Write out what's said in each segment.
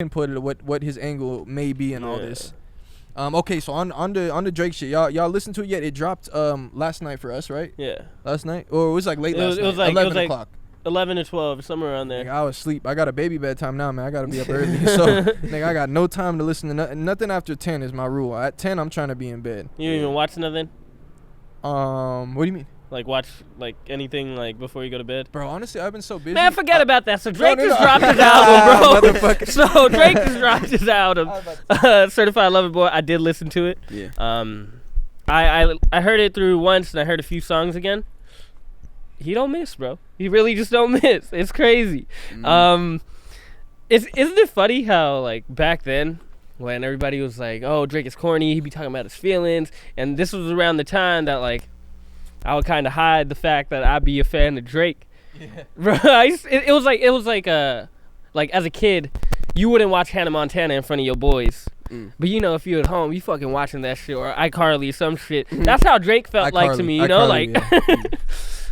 input what his angle may be and all this. Okay, so on the Drake shit, y'all listen to it yet? It dropped last night for us, right? Yeah. Last night, or it was like late last night. It was like 11 o'clock. 11 or 12, somewhere around there. Nigga, I was asleep. I got a baby bedtime now, man. I gotta be up early, so nigga, I got no time to listen to nothing after 10 is my rule. At 10, I'm trying to be in bed. You didn't even watch nothing? What do you mean? Like watch like anything like before you go to bed? Bro, honestly, I've been so busy. Man, forget about that. So Drake just dropped his album, bro. So Drake just dropped his album, Certified Lover Boy. I did listen to it. Yeah. I heard it through once, and I heard a few songs again. He don't miss, bro. He really just don't miss. It's crazy. Isn't it funny how like back then when everybody was like, "Oh, Drake is corny," he'd be talking about his feelings, and this was around the time that like I would kind of hide the fact that I'd be a fan of Drake. Yeah. Bro, it was like as a kid, you wouldn't watch Hannah Montana in front of your boys. But you know, if you're at home, you fucking watching that shit or iCarly or some shit. That's how Drake felt like to me, you know, like. Yeah.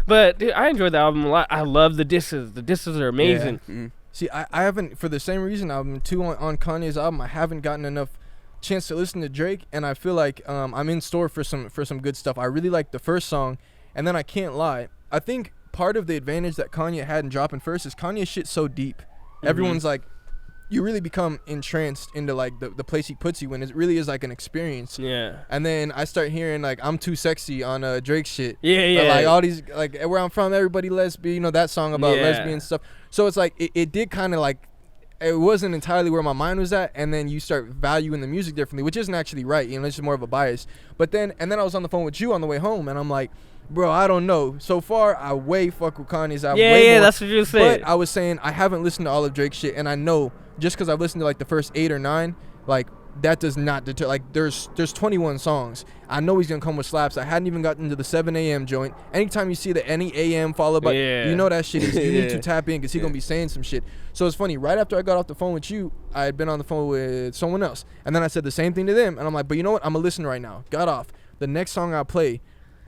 But dude, I enjoyed the album a lot. I love the disses. The disses are amazing. Yeah. See, I haven't, for the same reason I'm too on Kanye's album. I haven't gotten enough chance to listen to Drake, and I feel like I'm in store for some good stuff. I really like the first song, and then I can't lie. I think part of the advantage that Kanye had in dropping first is Kanye's shit so deep. Everyone's like, you really become entranced into like the place he puts you in. It really is like an experience. Yeah. And then I start hearing like I'm Too Sexy on Drake shit. Yeah. But, like all these like where I'm from, everybody lesbian. You know that song about lesbian stuff. So it's like it did kind of like. It wasn't entirely where my mind was at, and then you start valuing the music differently, which isn't actually right. You know, it's just more of a bias. But then I was on the phone with you on the way home, and I'm like, bro, I don't know. So far, I way fuck with Kanye's album. Way more. That's what you said. But I was saying I haven't listened to all of Drake's shit, and I know just because I've listened to like the first 8 or 9, like that does not deter. Like there's 21 songs. I know he's gonna come with slaps. I hadn't even gotten into the 7 a.m. joint. Anytime you see the any a.m. followed by, you know that shit is you need to tap in because he's gonna be saying some shit. So it's funny. Right after I got off the phone with you, I had been on the phone with someone else, and then I said the same thing to them, and I'm like, but you know what? I'm gonna listen right now. Got off. The next song I play,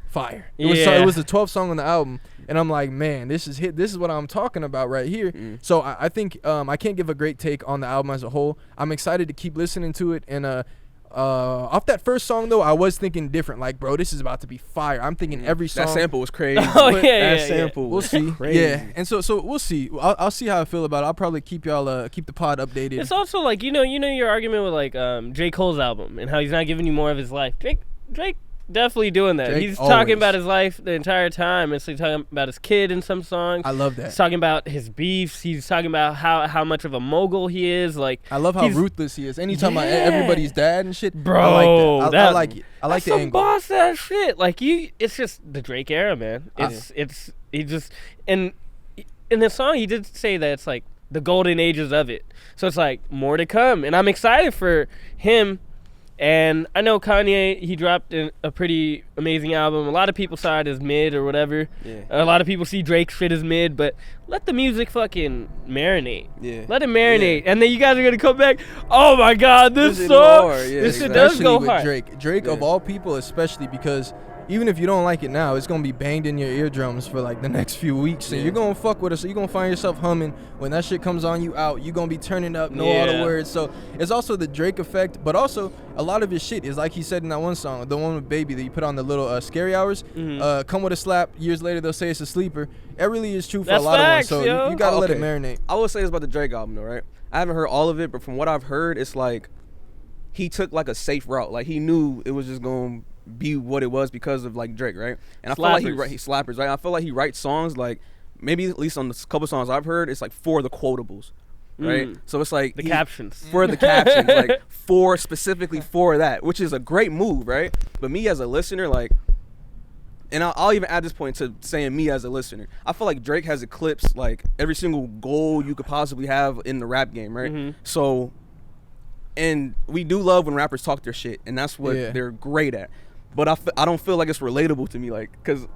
fire. It was the 12th song on the album, and I'm like, man, this is hit. This is what I'm talking about right here. So I think I can't give a great take on the album as a whole. I'm excited to keep listening to it, and off that first song though, I was thinking different. Like, bro, this is about to be fire. I'm thinking every song. That sample was crazy. That sample. We'll see. Crazy. Yeah, and so we'll see. I'll see how I feel about it. I'll probably keep y'all keep the pod updated. It's also like you know your argument with like J. Cole's album and how he's not giving you more of his life. Drake definitely doing that. He's talking about his life the entire time. He's talking about his kid in some songs. I love that. He's talking about his beefs. He's talking about how much of a mogul he is. Like I love how ruthless he is. Anytime about everybody's dad and shit, bro. I like that. I like it. I like the angle. Boss that shit. Like it's just the Drake era, man. He just and in the song he did say that it's like the golden ages of it. So it's like more to come, and I'm excited for him. And I know Kanye, he dropped a pretty amazing album. A lot of people saw it as mid or whatever. Yeah. A lot of people see Drake's shit as mid, but let the music fucking marinate. Yeah. Let it marinate. Yeah. And then you guys are going to come back, oh my God, this song. This shit does go hard. Drake of all people, especially because even if you don't like it now, it's going to be banged in your eardrums for like the next few weeks. And you're going to fuck with it. So you're going to find yourself humming. When that shit comes on you out, you're going to be turning up, know all the words. So it's also the Drake effect. But also, a lot of his shit is like he said in that one song, the one with Baby that you put on the little Scary Hours. Come with a slap. Years later, they'll say it's a sleeper. It really is true for a lot of ones. So you got to let it marinate. I will say this about the Drake album, though, right? I haven't heard all of it, but from what I've heard, it's like he took like a safe route. Like he knew it was just going to be what it was because of like Drake, right? And I feel like he slappers, right? I feel like he writes songs like maybe at least on the couple songs I've heard, it's like for the quotables, right? So it's like the captions for the captions, like for specifically for that, which is a great move, right? But me as a listener, like, and I'll even add this point to saying me as a listener, I feel like Drake has eclipsed like every single goal you could possibly have in the rap game, right? So, and we do love when rappers talk their shit, and that's what they're great at. But I don't feel like it's relatable to me, like, because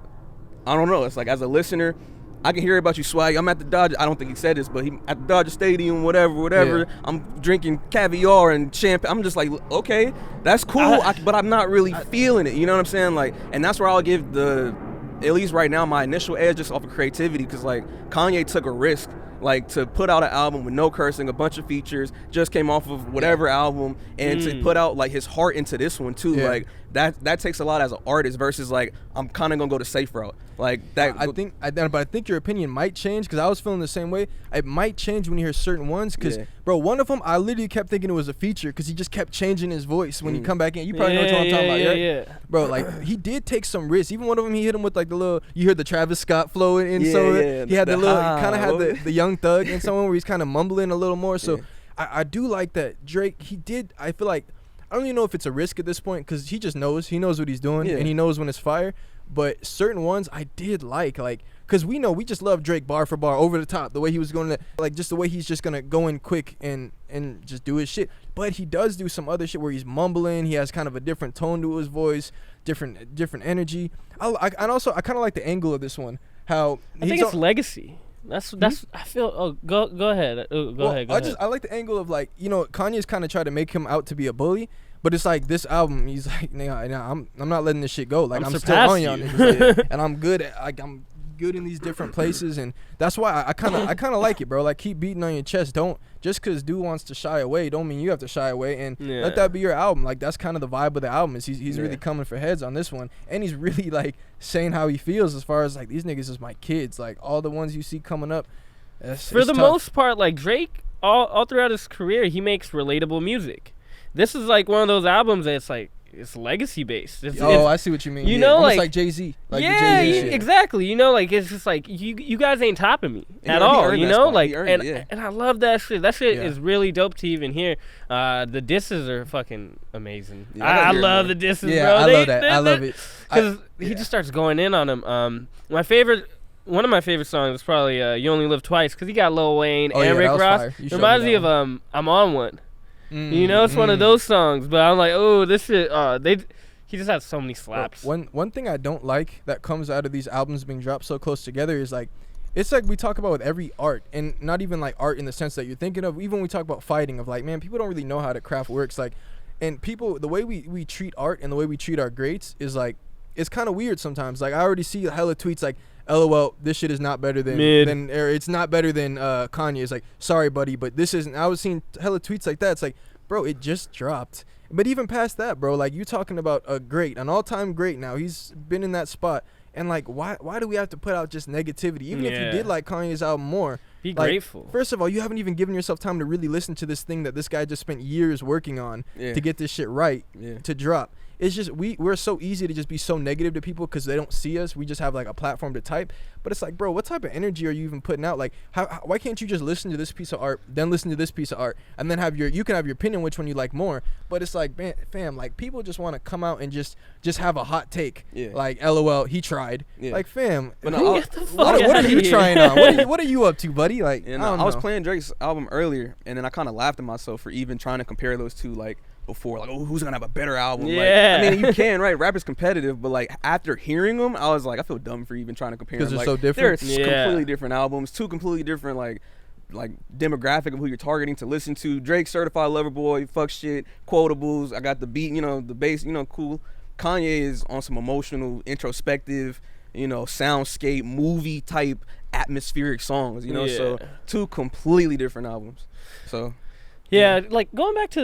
I don't know. It's like, as a listener, I can hear about you, Swag. I'm at the Dodger. I don't think he said this, but he at the Dodger Stadium, whatever. Yeah. I'm drinking caviar and champagne. I'm just like, okay, that's cool, but I'm not really feeling it. You know what I'm saying? Like, and that's where I'll give at least right now, my initial edge just off of creativity, because, like, Kanye took a risk Like, to put out an album with no cursing, a bunch of features, just came off of whatever album, and to put out like his heart into this one too, like that takes a lot as an artist versus like I'm kind of gonna go the safe route. Like that, but I think your opinion might change because I was feeling the same way. It might change when you hear certain ones because, bro, one of them I literally kept thinking it was a feature because he just kept changing his voice when you come back in. You probably know what I'm talking about, right? Yeah. Bro, like he did take some risks. Even one of them, he hit him with like the little. You heard the Travis Scott flow in. He had the little. Kind of had the Young Thug in someone where he's kind of mumbling a little more. So I do like that Drake. He did. I feel like I don't even know if it's a risk at this point because he just knows. He knows what he's doing and he knows when it's fire. But certain ones I did like because we know we just love Drake bar for bar, over the top, the way he was going to, like, just the way he's just going to go in quick and just do his shit. But he does do some other shit where he's mumbling. He has kind of a different tone to his voice, different energy. And also I kind of like the angle of this one. How I think it's legacy. That's I feel. Oh, go ahead. Go ahead. I like the angle of, like, you know, Kanye's kind of tried to make him out to be a bully. But it's like this album, he's like, nah, I'm not letting this shit go. Like I'm still on y'all niggas, and I'm good at, like, I'm good in these different places, and that's why I kind of like it, bro. Like, keep beating on your chest. Don't just because dude wants to shy away, don't mean you have to shy away, and let that be your album. Like, that's kind of the vibe of the album. Is he's really coming for heads on this one, and he's really like saying how he feels as far as like these niggas is my kids. Like all the ones you see coming up. For the most part, like Drake, all throughout his career, he makes relatable music. This is like one of those albums that's like it's legacy based. I see what you mean. You know, like Jay-Z. Like exactly. You know, like it's just like you guys ain't topping me at all. You know, like and I love that shit. That shit is really dope to even hear. The disses are fucking amazing. I love the disses, bro. I love that. I love it because he just starts going in on them. One of my favorite songs is probably "You Only Live Twice" because he got Lil Wayne and Rick Ross. Reminds me of "I'm On One." You know, it's one of those songs, but I'm like, oh, this shit. He just has so many slaps. One thing I don't like that comes out of these albums being dropped so close together is like, it's like we talk about with every art, and not even like art in the sense that you're thinking of. Even when we talk about fighting, of like, man, people don't really know how the craft works. Like, and people, the way we treat art and the way we treat our greats is like, it's kind of weird sometimes. Like, I already see hella tweets like, LOL, this shit is not better than or it's not better than Kanye. It's like, sorry, buddy, but this isn't. I was seeing hella tweets like that. It's like, bro, it just dropped. But even past that, bro, like, you talking about a great, an all-time great now. He's been in that spot. And, like, why do we have to put out just negativity? Even if you did like Kanye's album more. Be like, grateful. First of all, you haven't even given yourself time to really listen to this thing that this guy just spent years working on to get this shit right to drop. It's just we're so easy to just be so negative to people because they don't see us. We just have like a platform to type. But it's like, bro, what type of energy are you even putting out? Like, why can't you just listen to this piece of art, then listen to this piece of art, and then you can have your opinion which one you like more. But it's like, man, fam, like, people just want to come out and just have a hot take. Like, LOL, he tried. Like, fam, what are you trying on? What are you up to, buddy? Like, I was playing Drake's album earlier, and then I kind of laughed at myself for even trying to compare those two, like, before, like, oh, who's gonna have a better album? Like, I mean, you can, right? Rap is competitive, but like after hearing them, I was like, I feel dumb for even trying to compare them. Because they're so different. They're completely different albums, two completely different like demographic of who you're targeting to listen to. Drake, Certified Lover Boy, fuck shit, quotables. I got the beat, you know, the bass, you know, cool. Kanye is on some emotional, introspective, you know, soundscape, movie type, atmospheric songs. You know, so two completely different albums. So like going back to